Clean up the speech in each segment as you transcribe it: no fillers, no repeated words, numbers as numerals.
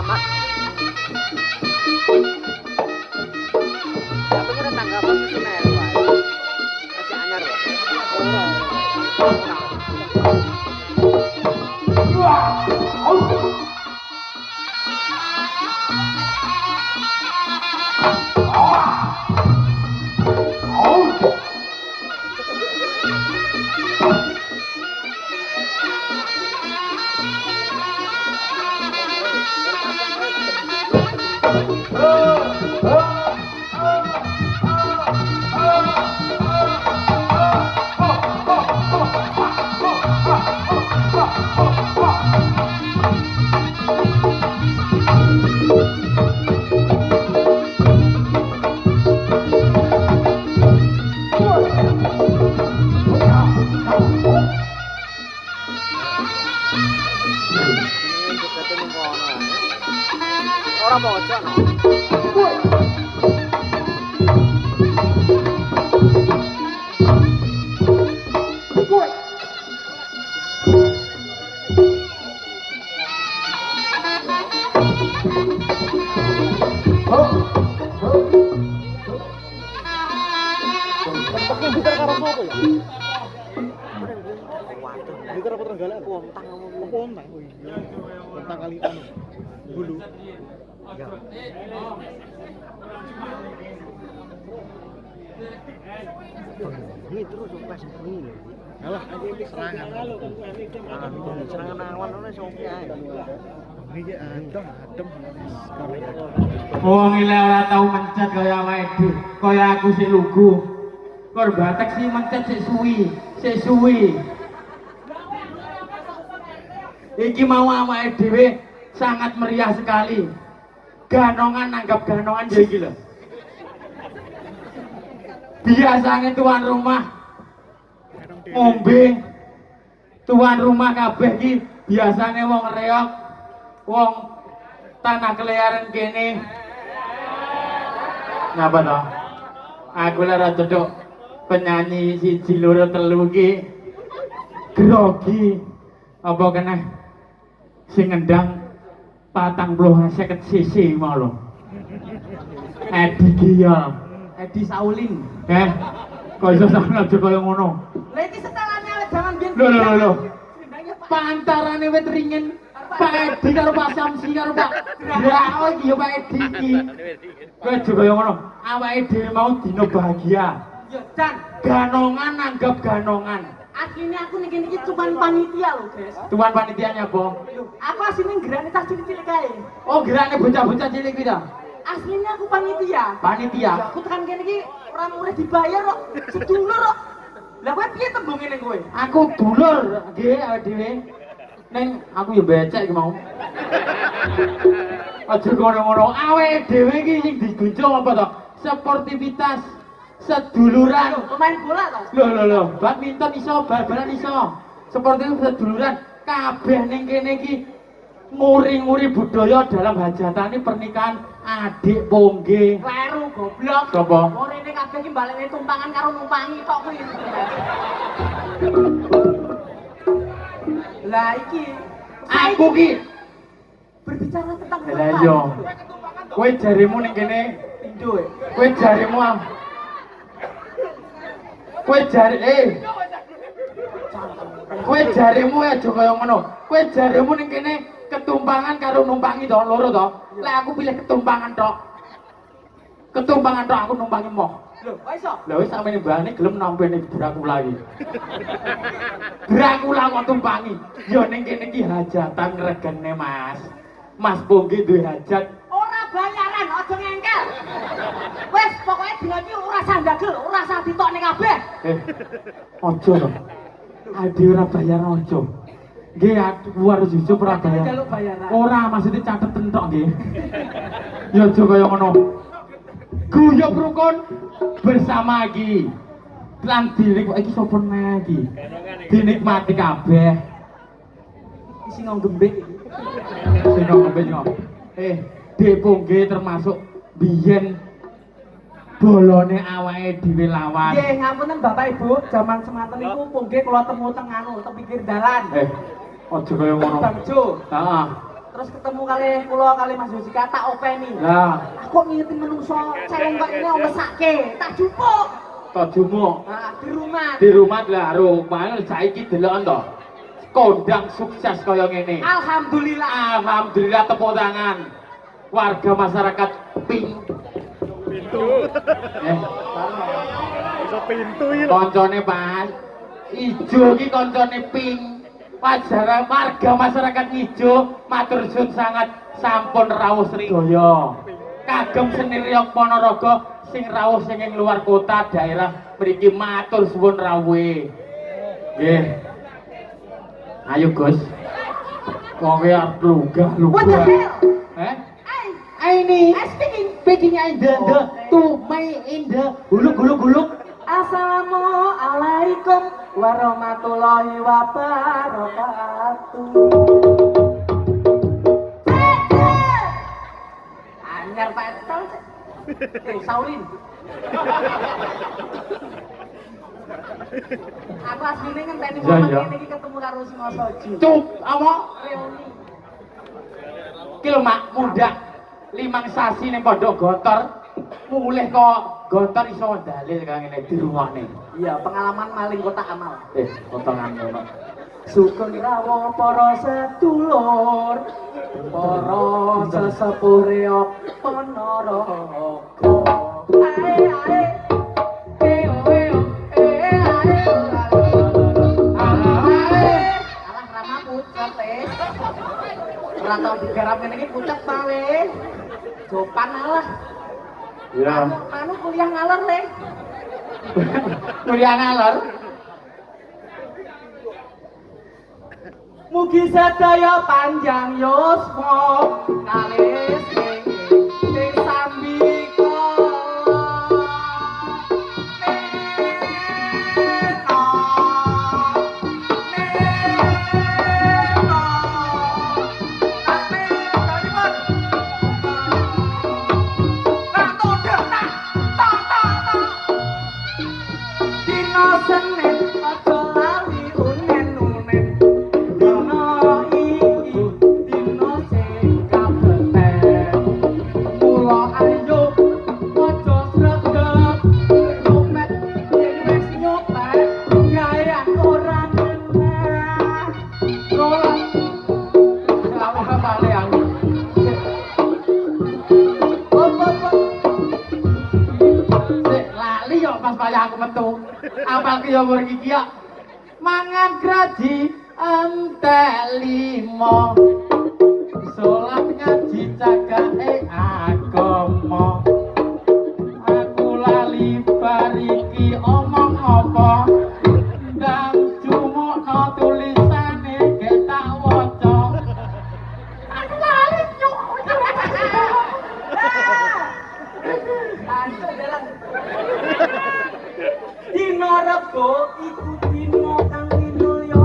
amat. Ya pengen tanggapan sih nek wae. Masih anyar loh. Ora pojok no. Kontang kali anu bulu. Ya. Ini terus pas ini. Alah, serangan. Serangan awan ora sopi ae. Iki adem. Wong ile ora tau mencet kaya awake dhewe, kaya aku sik lugu. Kor batek sih mencet sik suwi. Iki mau awake dhewe sangat meriah sekali. Ganongan nanggap ganongan ya iki lho. Biasanya tuan rumah ngombe, tuan rumah kabeh iki biasanya wong reok, wong tanah keliaran kene. Ngapa toh? Aku lara cedok penyanyi siji loro telu iki grogi. Apa kena sing ngendang 50 cc mau lho. Edi Giyal, Edi Saulin. Kok iso sampe aja kaya ngono. Lah iki setelane awet jaman biyen. Lho. Pantarane wit ringin. Pak Edi karo Pak Samsi karo Pak. Ya iki ya Pak Edi iki. Kowe aja kaya ngono. Awake dhewe mau dina bahagia. Ya Jan, Ganongan nanggap ganongan. asline aku ning kene iki cuman panitia lho, Guys. Tuan panitianya apa? Aku asline gerane tas cilik-cilik kae. Oh, gerane bocah-bocah cilik kuwi ta? Asline aku panitia. Panitia. Aku tekan kene iki ora murah dibayar kok. Sedulur kok. Lah kowe piye tembunge ning kowe? Aku dulur nggih awake dhewe. Ning aku ya becek iki mau. Aja ngono-ngono. Awake dhewe iki sing digunjung apa to? Sportivitas seduluran. Pemain bola to? Lho, badminton iso, bal-balan iso. Sportivitas seduluran. Kabeh ning kene iki nguri-nguri budaya dalam hajatane pernikahan adik pongge. Kleru goblok. Sopo? Wong rene kabeh iki balekne tumpangan karo numpangi tok kuwi. Lah iki Aku ki. berbicara tentang Lah iya. Kowe jarimu ning kene Indo. kowe jarimu kowe jarimu aja kaya ngono. Kowe jarimu ning kene ketumpangan karo numpangi to loro to. Lek aku pilih ketumpangan tok. Ketumpangan tok aku numpangi moh. Lho, kok iso? Lah wis sampe mbahane gelem nampene Dracula iki. Dracula kok tumpangi. Ya ning kene iki hajatan ngregene Mas. Mas Pongge duwe hajat. Ora bayaran, aja ngengkel. Wes, pokoke dina iki ora usah ndagel, ora usah ditokne kabeh. Ojo to. Ade ora bayar ojo. Nggih, aku harus jujur ora bayar. Jaluk bayaran. Ora, maksudnya cateten tok nggih. Ya aja kaya ngono. Guyub rukun bersama iki. Lan iki sapa neh iki? Dinikmati kabeh. Isi ngembek iki. Sing ngombe nyok. Dek Pongge termasuk biyen bolone awake dhewe lawan. Nggih, ngapunten Bapak Ibu, jaman semanten iku Pongge kula temu teng anu, teng pinggir dalan. Aja kaya ngono. Bang Jo. Heeh. terus ketemu kali Mas Jessica tak openi. Lah, Aku ngingetin menungso celeng kok ini mesake, tak jupuk. tak jumuk. Nah, di rumah. Di rumah lah, rumah saiki delok to. Kondang sukses kaya ngene. Alhamdulillah. Alhamdulillah tepuk tangan. Warga masyarakat ping. Pintu. Eh, Iso pintu iki lho. koncone Pas. Ijo iki koncone ping. Wajar warga masyarakat ngijo matur suwun sangat sampun rawuh Srigaya. Kagem seni Riyok Ponorogo sing rawuh sing ing luar kota daerah mriki matur suwun rawuhe. Nggih. Ayo Gus. Kowe arep What the lunggah-lunggah. hell? Ini I speaking. speaking in the to my in the guluk. Assalamualaikum warahmatullahi wabarakatuh. Anyar Pak Etol. Saulin. Aku asline ngenteni Iya, momen iya. ngene iki ketemu karo Sinosoji. Cuk, apa? Reuni. Ki lho Mak, muda 5 sasi ning pondok Gontor. Mulih kok Gontor iso dalil kaya ngene dirungokne. Iya, pengalaman maling kotak amal. Potongan ngono. Sugeng rawuh para sedulur, para sesepuh Riyok Ponorogo. Ae ae, eo eo, ae ae. Alah rama pucet tes. Ora tau digarap ngene iki pucet bae. Jopan alah. Ya. Anu kuliah ngalor le. Kuliah ngalor. Mugi sedaya panjang yuswa kalis ing sambika Dino Senin aja lali unen-unen. Dino iki dino sing kabeten. Mula ayo aja sregep nyopet yen wis nyopet gayan ora meneh. Rolan Lawuh bali aku. apa-apa Sik lali yo pas bayar aku metu. Apal ki yo mriki iki yo. Mangan graji entek 5. Salat ngaji cagake agama. Aku lali bariki omong apa. Ndang jumukno tulisane gek tak waca. Aku lali nyuk. Aduh, dalang. Dino Rebo iku dino kang minulya.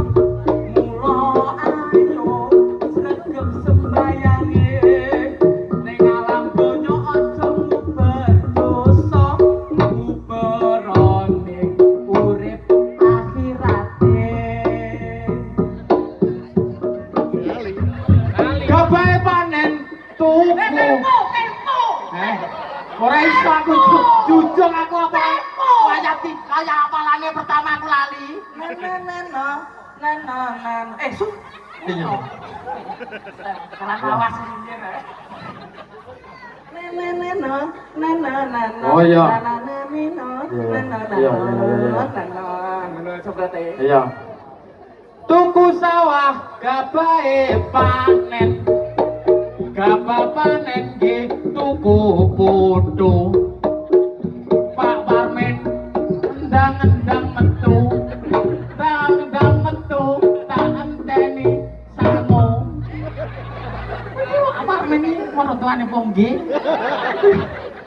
Mula ayo sregep sembayange. Ning alam donya aja nguber dosa, nguberane urip akhirate. Gabahe panen tuku. Tempo. Ora iso aku jujung aku apa kaya apalane pertama aku lali. Su. Iya. Karang awas ini ya. Oh, iya. Iya. Tuku sawah gabahe panen. Gabah panen nggih tuku putu. Pak Parmen endang-endang metu. Endang-endang metu tak enteni sangu. Pak Parmen iki ora tuane pongge.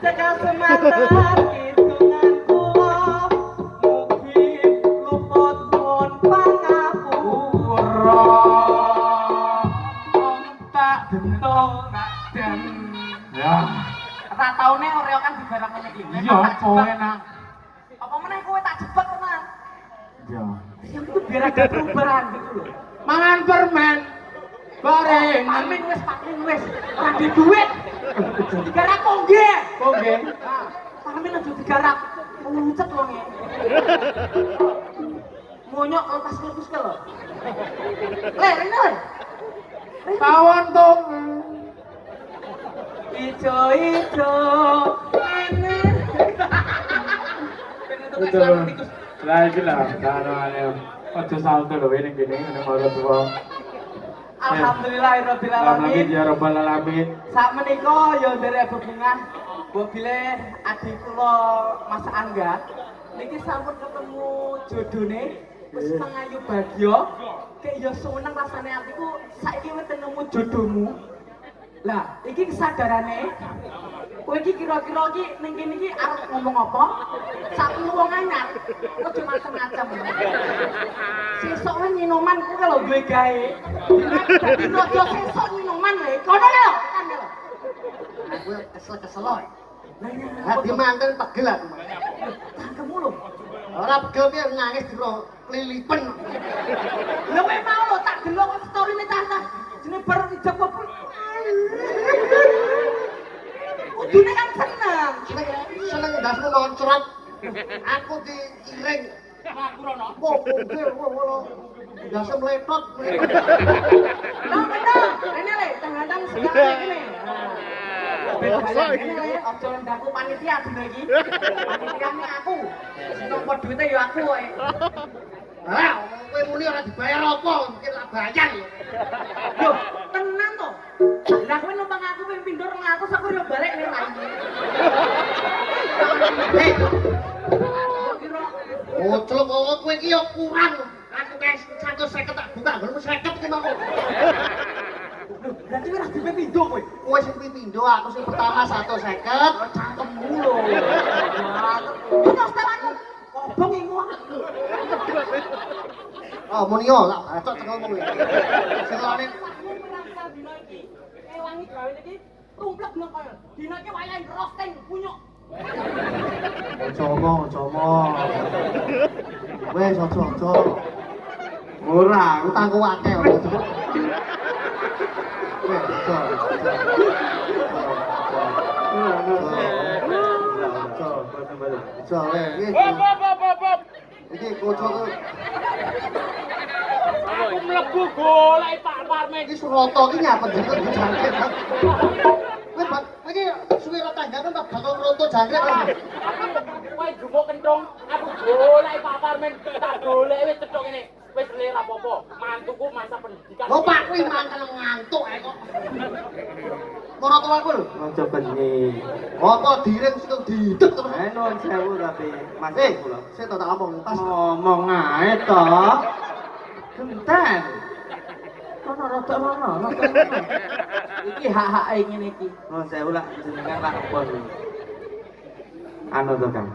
Cekal semangat hitungan kula. Mugi luput pun pangapura. Tak dentong dan ya. Ora taune Oreo kan digarap ngene iki. Iya, kok enak. Apa meneh kowe tak jebak tenan? Iya. Yang itu biar ada perubahan gitu loh. Mangan permen. Bareng. Pamin wis. Ora di duit. Digarap kongge. Kongge. Nah, pamin aja digarap. Nguncet wonge. Monyok lepas-lepas ke lho. Rene le. Kawan tuh. Ijo ini. Betul. Lah iki lah karane ojo salto lho ning kene nek ora tuwa. Alhamdulillahirabbil Alamin alamin. ya rabbal alamin. Sak menika ya nderek bebungah bobile adik kula Mas Angga niki sampun ketemu jodone wis mengayu bagya kek ya seneng rasane atiku saiki wis nemu jodohmu. Lah, iki kesadarane kowe iki kira-kira iki ning kene iki arep ngomong apa? Sak wong anyar. Ojo macem-macem. Sesuk wae minuman ku kalau duwe gawe. Dadi rojo sesuk minuman le. Kono lho, kan lho. Aku kesel-kesel loh. Hati mantan pegel aku. Cangkemmu lho. Ora pegel piye nangis diro klilipen. Lha kowe mau lho tak delok story-ne tante. Jenenge bar ijab kabul. Kudune kan seneng. Seneng ndasmu loncrot. Aku diiring. Aku rono. Wo. Ndasmu meletot. Lah bener. Rene le, tang-tang segala iki. Ojo ndaku panitia dina iki. Panitiane aku. Sing nomor duite ya aku kowe. Lah, kowe muni ora dibayar apa? Mungkin lah bayar lho. Yo, tenan to. Lah kowe numpang aku ping pindho 200 aku yo balik ning lagi. Hei, Kira oclok kowe iki yo kurang. Aku wis 150 tak buka, nggonmu 50 ki mau. berarti ora dipe pindho kowe. Kowe sing pindho, aku sing pertama 150. Cangkemmu lho. Terus temanku kobong iku. Oh, muni yo tak bacok cekelmu iki. Sing lane Dina iki, ewangi gawe iki rumplek nang koyo. Dina iki wayahe roasting punyuk. Ojo. Wes ojo. Ora, utangku akeh ojo. Wes ojo. Iki kocoku. Aku mlebu golek Pak Parmen. Iki Suroto iki nyapa jeneng jangkrik. Kowe iki suwe ra tanggane tak bakal nronto jangkrik. Kowe jumuk kenthong, aku golek Pak Parmen, tak golek wis cethuk ngene. Wis le apa-apa, mantuku masa pendidikan. Lho Pak kuwi mantan ngantuk ae kok. Moro to aku lho. Ojo bengi. Apa diring sing didek terus. Nuwun sewu tapi Mas kula. Sik tak omong pas. Ngomong ae to. Genten. Rono rada rono. Iki hak-hake ngene iki. Nuwun sewu lah jenengan lak pun. Anu to Kang.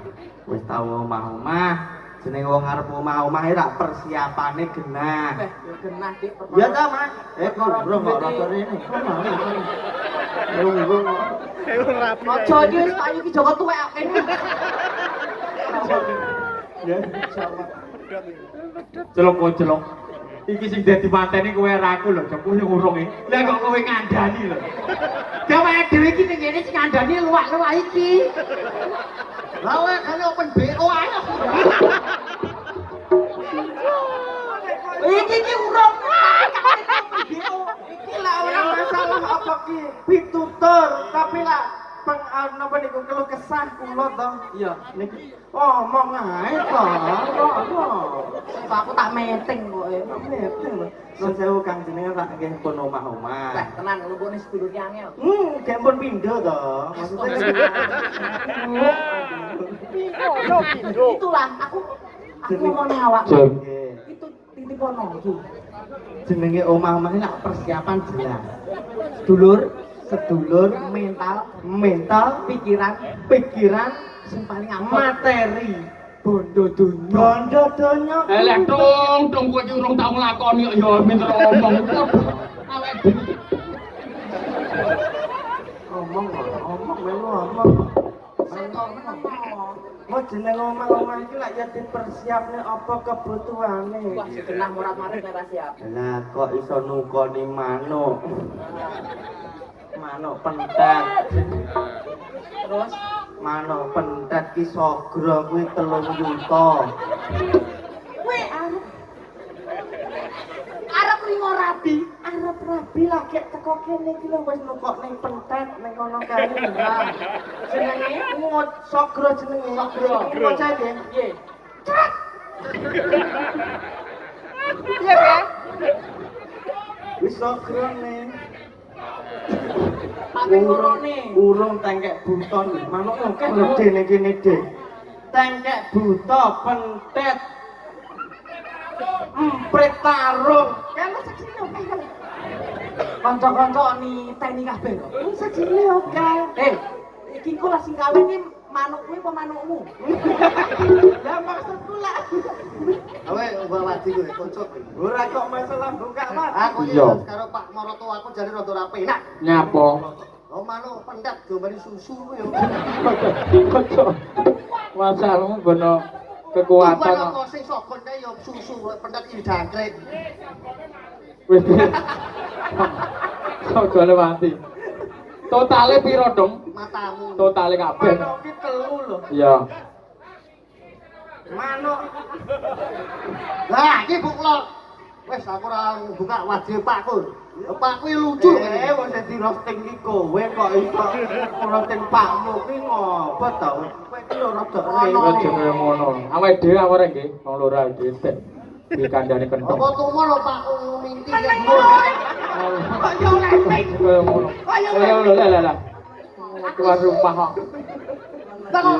Wis tau omah-omah. Jenenge wong arep omah-omah iki tak persiapane genah. Yo genah dik. Ya ta, Mas. Kurang kok rada rene. Lungguh. Ojo iki wis payu iki Joko tuwek kene. Ya. Celok. Iki sing dadi mantene kowe ra aku lho, jepuk sing urunge. Lah kok kowe ngandani lho. Dheweke dhewe iki ning kene sing ngandani luwak-luwak iki. Lah kowe kan open BO ae. Iki urung. Iki lah ora masalah apa ki pitutur, tapi lah napa niku keluh kesah kula to. Iya. Niki omong ae to. Aku tak meting kok. Nuwun sewu Kang jenengan tak nggih pun omah-omah. Lah tenan lumpune sedulur ki angel. Gek pun pindho to. Itulah aku ngomongnya awak. Nggih. Itu titip ono iki. Jenenge omah-omah iki nak persiapan jelas. Sedulur mental pikiran sing paling materi bondo donya. Eleh dong kowe iki urung tau nglakoni kok ya minter omong. Awake dhewe. Omong. Sing kok ngomong. Mau jeneng omah-omah iki lak ya dipersiapne apa kebutuhane. Wah, segenah murat-marit ora siap. Lah kok iso nukoni manuk. Manuk pentet. Terus Manuk pentet ki sogra kuwi 3 juta. kowe arep ringo rabi. Arep rabi lagi teko kene iki lho wis nukokne pentet ning kono kae. Nah, jenenge Ngot sogra jenenge. Sogra. Iki maca iki. piye? Iya, Pak. Wis sograne. Tapi ngorone. Urung tengkek buton. Manuk akeh lho dene kene, Dik. Tengkek buta pentet. Emprit tarung. Kan sakjane oke kan. Kanca-kanca ni teni kabeh kok. Sajine oke. Iki engko lah sing kawin iki manuk kuwi apa manukmu? Lah maksudku lah. Awe mbak wadi kowe kocok. Ora kok masalah buka Mas. Aku Iya. iki karo Pak Maroto aku jane rada ra penak. Nyapa? Oh manuk pendet diombeni susu yo. Kocok. Masalahmu bener kekuatan. Kekuatan kok sing sokon kae yo susu pendet iki dangkrik. Wis. Sogone mati. Totale piro, Dong? Matamu. Totale kabeh. Manuk ki 3 lho. Iya. Manuk. Lah iki buklok. Wes aku ora buka wadi Pakku. Pakku lucu. Wis di roasting ki kowe kok iso roasting pakmu ki ngopo to? Kowe ki ora rada Wis jenenge ngono. Awake dhewe awake nggih wong loro awake dhewe. Dikandani kenthong. Apa tumo lho Pakku minti ya. Kok yo lek. Kaya ngono. Kaya ngono lah. Tuan rumah kok. Lah kok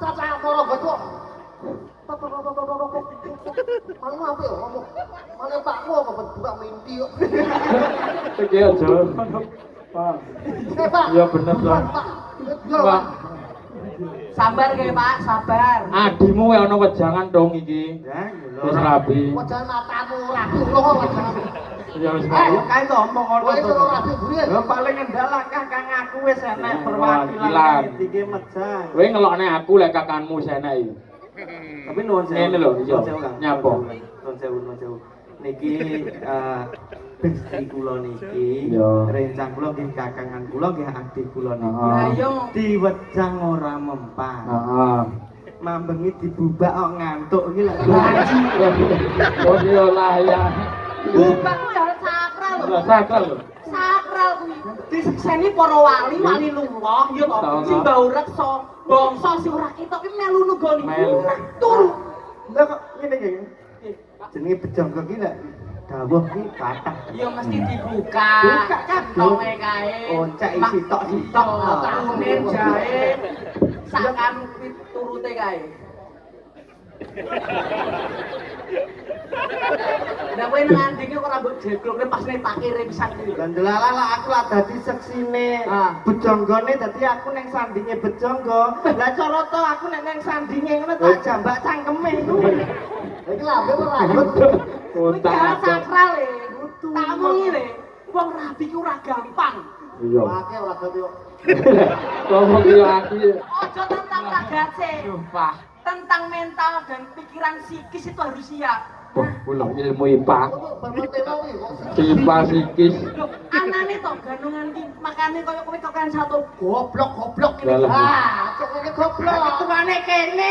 caca moro betul. Malu apa ya ngomong? Mana Pakku apa buka minti kok. Iki aja. Pak. Pak. Iya bener to. Pak. Yo Pak. Sabar kae, Pak, sabar. Adimu wae ana wejangan dong iki. Ya, Wis rabi. Wajah matamu rapi lho wajah. Ya wis Ayo kae to omong ngono Kowe to. iso rapi buri. Lho paling ngendal langkah kang aku wis enek Perwakilan. perwakilan iki mejang. Kowe ngelokne aku lek kakangmu senek iki. Tapi nuwun sewu. Ngene lho, iya. Nuwun sewu, Kang. Nyapa? Nuwun sewu. Niki bestri kula niki, Iya. rencang kula nggih kakangan kula nggih adik kula niki. Heeh. Ayo. Diwejang ora mempan. Heeh. Mambengi dibubak kok ngantuk iki lho. Oh iya lah ya. Bapakku ya sakral lho. Lah sakral lho. Sakral kuwi. Disekseni para wali, wali luwah ya to. Tau, Sing Kak. bau reksa, bangsa sing ora ketok ki melu nugoni. Melu. Turu. Lah kok ngene iki. Jenenge bejonggo ki lek dawuh ki kathah. Ya mesti dibuka. Buka, Kak. Tonge kae. Oncek isi tok-sitok. Kunin jahe. Sakan turute kae. Lah kowe nang andinge kok ora mbok jeglokne pas nek tak kirim pisan iki. Lah ndelalah lah aku lah dadi seksine Ah. bejonggone dadi aku ning sandinge bejonggo. Lah cara to aku nek ning sandinge ngono tak jambak cangkeme kuwi. Iki lambe ora rambut. Kuwi Utang ya aja. sakral e. Tak omongi le. Wong rabi ki ora gampang. Iya. Pakai ora ganti kok. Ngomong yo aku. Ojo tentang ragase. Sumpah. Tentang mental dan pikiran psikis itu harus siap. Wah, kula ilmu IPA. Kok bermete mau iki kok. IPA psikis. Loh, anane to gandungan ki makane koyo kowe kokan satu goblok Lah, ini. lah. Ah, kok ngene goblok. Ketuane kene.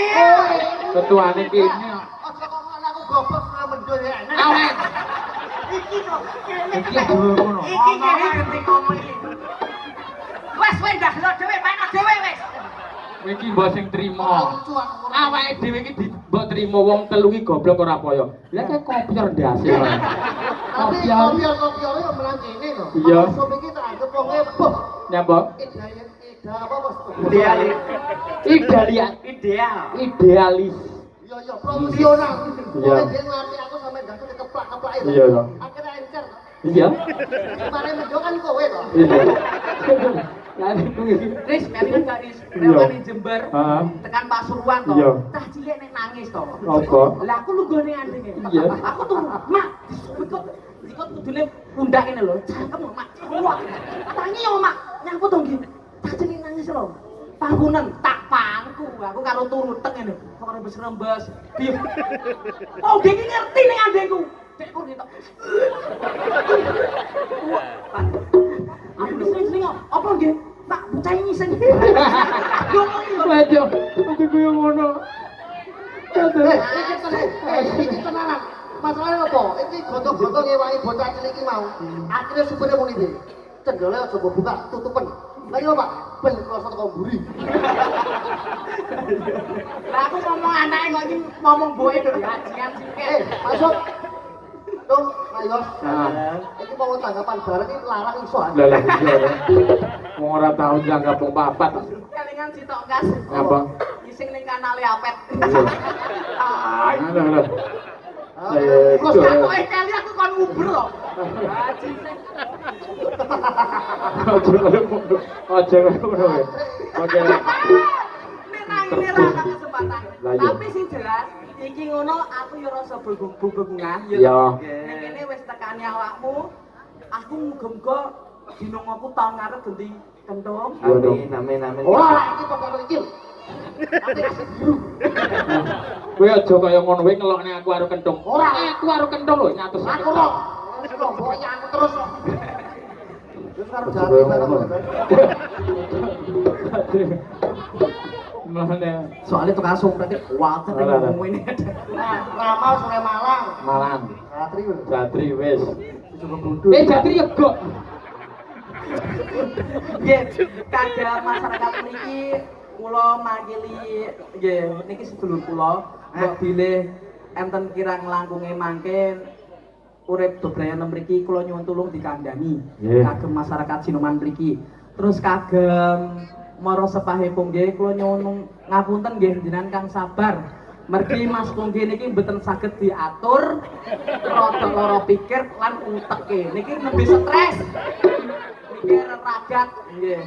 Ketuane kene. Ojo kok anakku goblok ora mendul ya. Awet. Iki kok kene. Iki ngono. Iki kene penting ngomong iki. Wes dah lo dhewe panak dhewe wes. Kowe iki mbok sing trima. Lucu aku. Awake dhewe iki mbok trima wong telu iki goblok ora poyo. Lah kok kopior ndase ora. Tapi Kopior. kopior yo melang kene lho. Iya. Masuk iki tak anggap wong eboh. Nyapa? Ida apa bos? Idealis. Idealis. Ideal. Idealis. Iya iya profesional. Iya. Pokoknya dia ngelatih aku sampe gak keplak-keplak itu. Iya, iya. Akhirnya encer. Iya. Kemarin menjo kan kowe to. Iya. Lah kuwi. Riz, mari kan gak Riz. Iya. Rewani Jember. Heeh. Tekan Pasuruan to. Iya. Tah cilik nek nangis to. Apa? Lah aku lunggone andenge. Iya. Aku tuh, Mak, ikut kudune pundak ini lho. Cangkem lho, Mak. Wah. Tangi yo, Mak. Nyangkut to nggih. Tah cilik nangis lho. Panggonan tak pangku, aku karo turuteng ngene. Kok rembes-rembes. Piye? Oh, dia iki ngerti ning andengku. Dek kok gitu. Aku sering-sering apa nggih? Pak, bocah ngising. Ngomong iki lho. Wajo, aku koyo ngono. Iki tenanan. Masalahnya apa? Iki gotong-gotong ngewangi bocah cilik iki mau. Akhirnya supirnya muni piye? Cendole aja mbok buka, tutupen. Lagi Pak, ben krasa teko mburi. Lah aku ngomong anake kok iki ngomong boe hajian sikil. Masuk. Dong, ayo. Nah. Iki mau tanggapan bareng iki larang iso. Lah lah iya. Wong ora tau dianggap wong papat. Kelingan sitok gas. Apa? Ising ning kanale apet. Lho. Kos aku kali aku kon nguber lho. Haji sing. Ojo ngono. Oke. Ini ra kesempatan. Lah, iya. Tapi sing jelas iki ngono aku yo rasa bebungah yo. Iya. Nek kene wis tekani awakmu, aku muga-muga dino aku tahun ngarep ganti kentung. Amin. Ora iki pokoknya iki. Tapi asik biru. Kowe aja kaya ngono wae ngelokne aku karo kentung. Ora. Aku karo kentung lho nyatus. Aku kok. Pokoknya aku terus kok. Wis karo jati bareng. Mane Soalnya tukang sumpret iki wae ngomong ini. Ramal sore Malang. Malang. Satri wis. Jatri wis. Coba bodoh. Jatri ya kok. Nggih, kagak masyarakat mriki kula mangkili nggih niki sedulur kula mbok bilih enten kirang langkunge mangke urip dobrayan mriki kula nyuwun tulung dikandhani kagem masyarakat Sinuman mriki. Terus kagem mara sepahe Pungge kula nyuwun ngapunten nggih jenengan kang sabar. Mergi Mas Pungge niki mboten saged diatur rada lara pikir lan uteke. Niki nembe stres. Niki ragat nggih.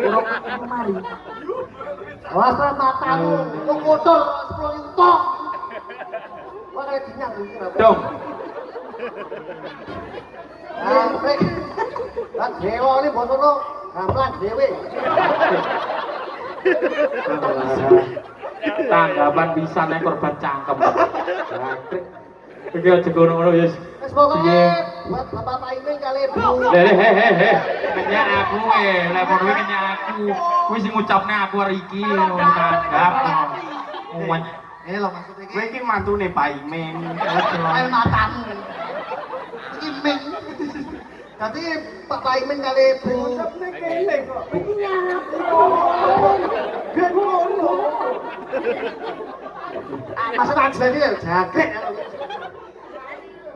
Urung mari. Awas matamu, kok kotor 10 yuto. Wah kayak dinyang iki ra. Dong. Amrek. Lah dewa ini bosono gamplang dhewe. Tanggapan bisa nek korban cangkem. Iki aja ngono-ngono wis. Wis pokoke buat Bapak Paimin kali Bu. He. Kenyak aku lek ngono iki kenyak aku. Kuwi sing ngucapne aku hari iki ngono tanggap. Ini lho maksud iki. Kowe iki mantune Pak Imin. Ayo matamu. Iki Ming. Dadi Pak Paimin kali Bu. Ucapne kene kok. Iki nyapu. Gak ngono. Maksud anjene ya jagrek.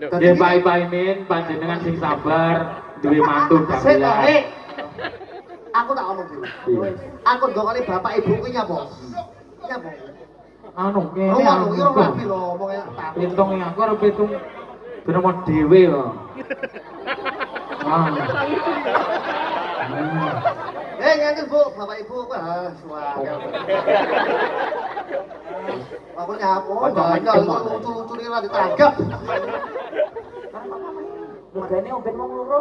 Nggih Pak Imin panjenengan sing sabar, duwe mantu Sik damaian. to, aku tak ngomong dulu. Aku ndongone bapak ibu kuwi nyapa? Nyapa? Anu kene. Rumah lu iki ora rapi lho omongnya tak. Hitung aku arep hitung berapa dhewe kok. Ngenten Bu, bapak ibu wah suara. Aku nyapo, banyak lucu-lucu ini lah ditangkap. Regane oben wong loro.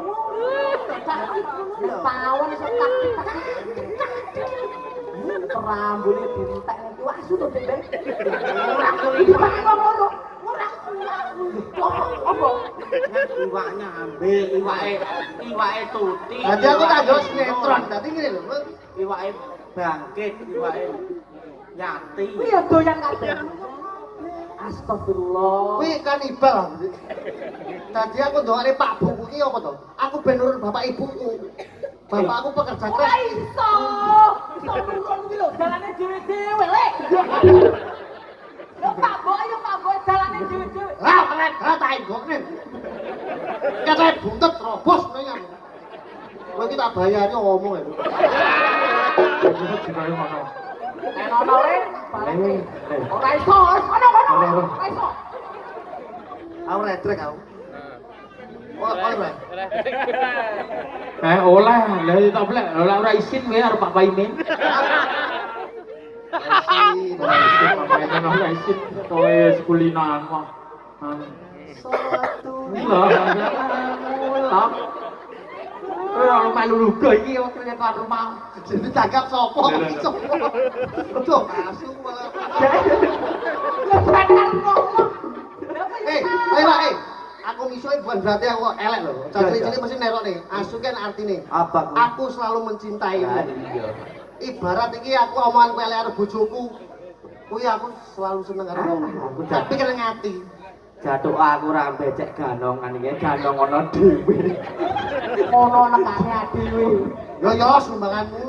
Nek pawon iso tak. Rambune dientek nek wasu to Dek. Ora kuwi wong loro. Ora apa? Iwaknya ambil, iwake tuti. Dadi aku tak nggo sinetron, dadi ngene lho. Iwake bangkit, iwake nyati. Kuwi ya doyan kabeh. Astagfirullah. Kuwi kanibal. Dadi aku ndongane Pak Buku iki apa to? Aku ben nurun bapak ibuku. Bapakku pekerja Ora keras. iso. Iso nurun kuwi lho, dalane dhewe-dhewe, Lek. Yo Pak Boy dalane dhewe-dhewe. Lah keren tak enggokne. Kata buntet robos ngono. Kowe iki tak bayari ngomong ya. Enono le, balik. Ora iso, ono. Ora iso. Aku redrek aku. Wah, oleh. Oleh, lha tak boleh, ora isin wae arep Pak Paimin. Paimin ora isin, kowe sekulinan kok. Suatu Lah, ora melu luga iki ternyata rumah. Jadi cakap sopo iki sopo. Aduh, asu malah. Lah bener ngomong. Ayo Pak, aku misoi bukan berarti aku elek loh. Cilik-cilik mesti nerok nih. Asu kan artine. Apa ku? Aku selalu mencintaimu. Ya, iya. Ibarat iki aku omongan kowe elek karo bojoku. Kuwi aku selalu seneng karo kamu. Aku Tapi kena ngati. Jatuh aku ra becek ganongan iki, ganong ana dhewe. Ngono nekane dhewe. Yo sumbanganmu.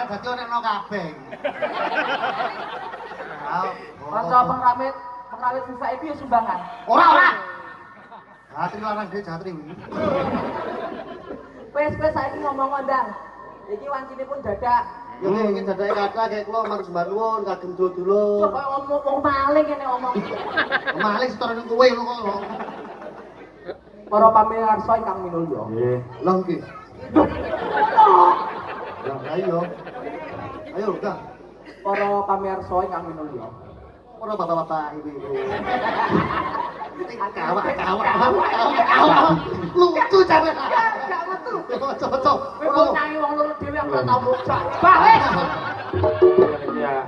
Dadi ono kabeh. Kanca pengrawit sisa iki ya sumbangan. Ora. Jatri larang dhewe jatri. Wes saiki ngomong ndang. Iki wancine pun dadak. Yo iki dadake kata kayak kula marang sembah nuwun kagem dulur. Coba ngomong wong maling kene omong. Malih setara ning kowe lho kok. Para pamirsa ingkang minulya. Nggih. Lah nggih. Ya ayo. Ayo udah. Para pamirsa ingkang minulya. Ora bapak-bapak ibu-ibu. Kawak. Lucu jare. Gak metu. Cocok. Kowe kok nyanyi wong loro dhewe aku tau bocah. Balik. Ya.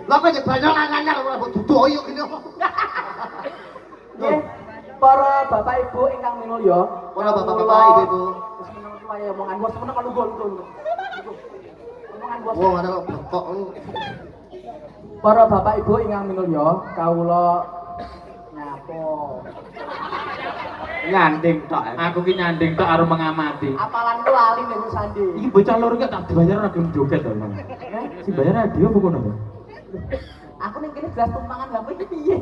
Lah kok banyak nganyar ora mbok dudoyo kene. Nggih, para bapak ibu ingkang minulya. Ora bapak-bapak ibu-ibu. Wis meneng wae omongan bos meneng kalau gol. Omongan bos. Wong ana kok bekok. Para bapak ibu ingkang minulya, kawula nyapa. Nyanding tok. Aku ki nyanding tok karo mengamati. Apalan ku lali nek sandi. Iki bocah loro ki tak dibayar ora gelem joget to, Mang. Si bayar radio apa kono? Aku ning kene gelas tumpangan lha iki piye?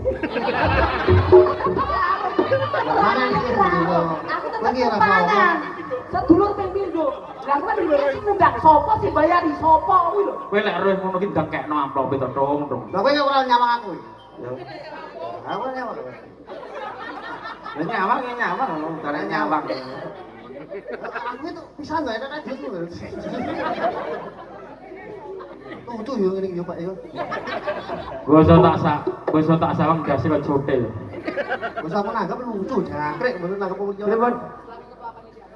Mana iki dulu. Aku tetep Lagi ora tumpangan. Sedulur ping pindho. Lah aku kan ngundang sapa sing bayari sapa kuwi lho. Kowe lek roh ngono ki ndangkekno amplope to, Dong. Lah kowe ora nyawang aku. Aku nyawang. Lah nyawang karena nyawang. Aku itu bisa enggak ada radio tuh. Tuh yo ngene yo Pak yo. Goso tak sawang dasi kok jotel. Wis aku nanggap lucu jangkrik bener nanggap lucu. Pripun?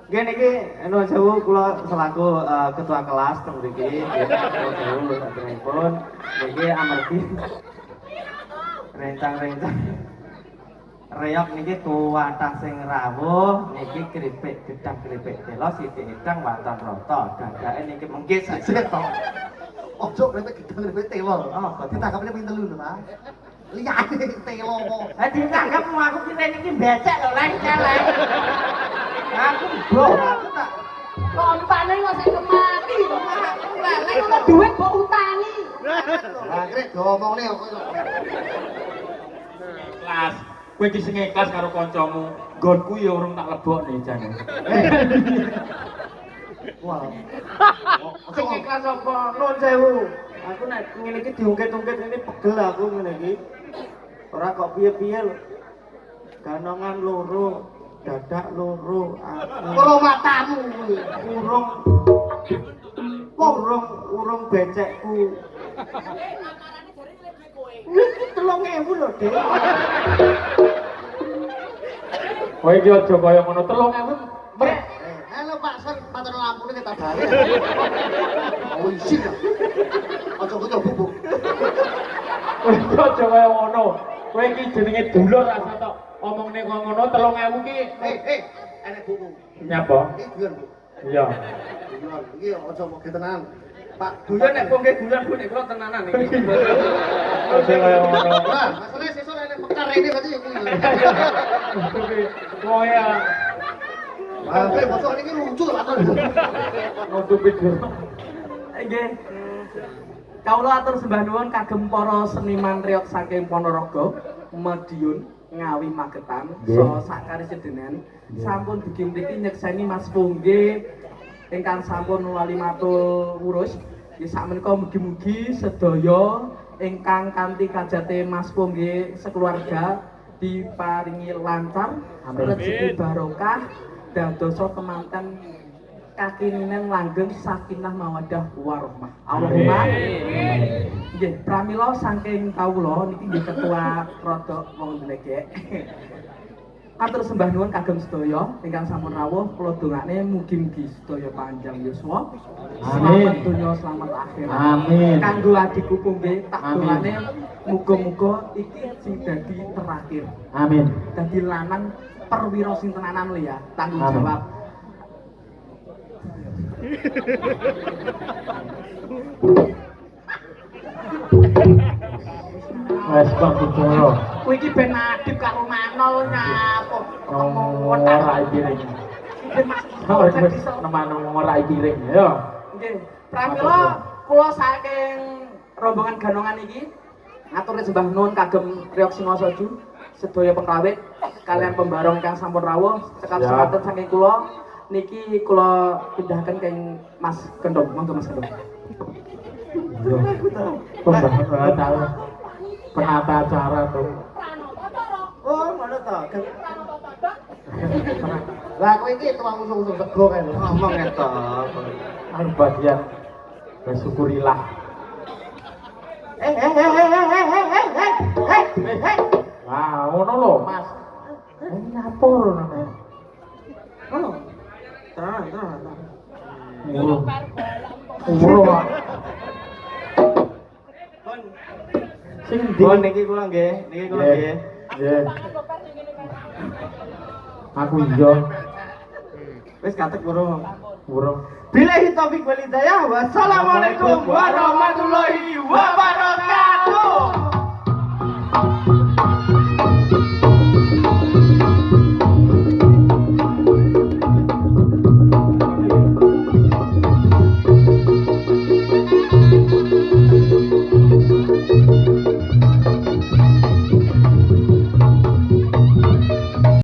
Nggih niki anu sewu kula selaku ketua kelas teng mriki sewu saderengipun niki amargi rencang-rencang reok niki kuwatah sing rawuh niki kripik gedang kripik telo sithik edang watan rata dadake niki mengki saja to. Ojo krepek gedang krepek telo. Oh, ditangkapnya ping telu lho, Pak. Liyane telo kok. Lah ditangkap aku kira niki becek lho lek celek. Aku blok aku tak Kontane kok sing kemati kok. Lek ono dhuwit mbok utangi. Lah krek domongne kok. Kelas. Kowe iki sing ikhlas karo kancamu. Nggonku ya urung tak lebokne jane. Wah. sing ikhlas apa nun sewu. Aku nek ngene iki diungkit-ungkit ini pegel aku ngene iki. Ora kok piye-piye lho. Ganongan loro, dadak loro, aku Ora matamu kuwi. urung becekku. Iki 3.000 lho, Dik. Kowe iki aja kaya ngono 3.000 merek. Halo Pak Sen, paten lampune kita balik. Oh isin. Aja kok bubuk. Kowe iki aja kaya ngono. Kowe iki jenenge dulur rasa tok. Omongne kok ngono 3.000 ki. Enek bubuk. Nyapa? Iki biyen, Bu. Iya. Biyen. Iki aja kok tenan. Pak, Guyon nek kok nggih guyon Bu nek kula tenanan iki. Aja kaya ngono. Wah, masalahnya sesuk enek mekar ini berarti ya kuwi. Kowe ya Wah, kowe bosok niki lucu lah. nutupi dhewe. Nggih. Kawula atur sembah nuwun kagem para seniman reok saking Ponorogo, Madiun, Ngawi Magetan, saha sakari sedengan sampun dugi mriki nyekseni Mas Pungge ingkang sampun wali matur wurus. Nggih sakmenika mugi-mugi sedaya ingkang kanthi kajate Mas Pungge sekeluarga diparingi lancar, rezeki barokah, dadosa kemanten kakinen langgeng sakinah mawaddah warahmah. Allahumma nggih pramila saking kawula niki nggih ketua rodok wong Dlegek. Atur sembah nuwun kagem sedaya ingkang sampun rawuh kula dongakne mugi-mugi sedaya panjang yuswa. Selamat donya selamat akhir. Amin. Kanggo adikku nggih tak dongane muga-muga iki sing dadi terakhir. Amin. Dadi lanang perwira sing tenanan lho ya, tanggung Amin. jawab. Wes kok bocoro. Kowe iki ben adip karo manol nyapo. Ora piring. Ora wis nemano ora piring ya. Nggih, pramila kula saking rombongan ganongan iki ngatur sembah nuwun kagem Triok Singasaju, sedaya pengrawit kalian pembarong ingkang sampun rawuh cekap Ya. semanten saking kula niki kula pindhahaken keng Mas Gendong, monggo Mas Gendong. Pembangunan penata acara tuh. Oh, ngono to. Lah kowe iki tukang usung-usung sego kae lho. Ngomong eto. Anu bagian bersyukurilah. Wah, ngono lho, Mas. Ini ngapur namanya. Oh. Tenang. Murung. Murung, Pak. Sing ndi? Bon niki kula nggih, Nggih. Nggih. Aku iya. Wis katek burung. Murung. Billahi taufik wal hidayah. Wassalamualaikum warahmatullahi wabarakatuh.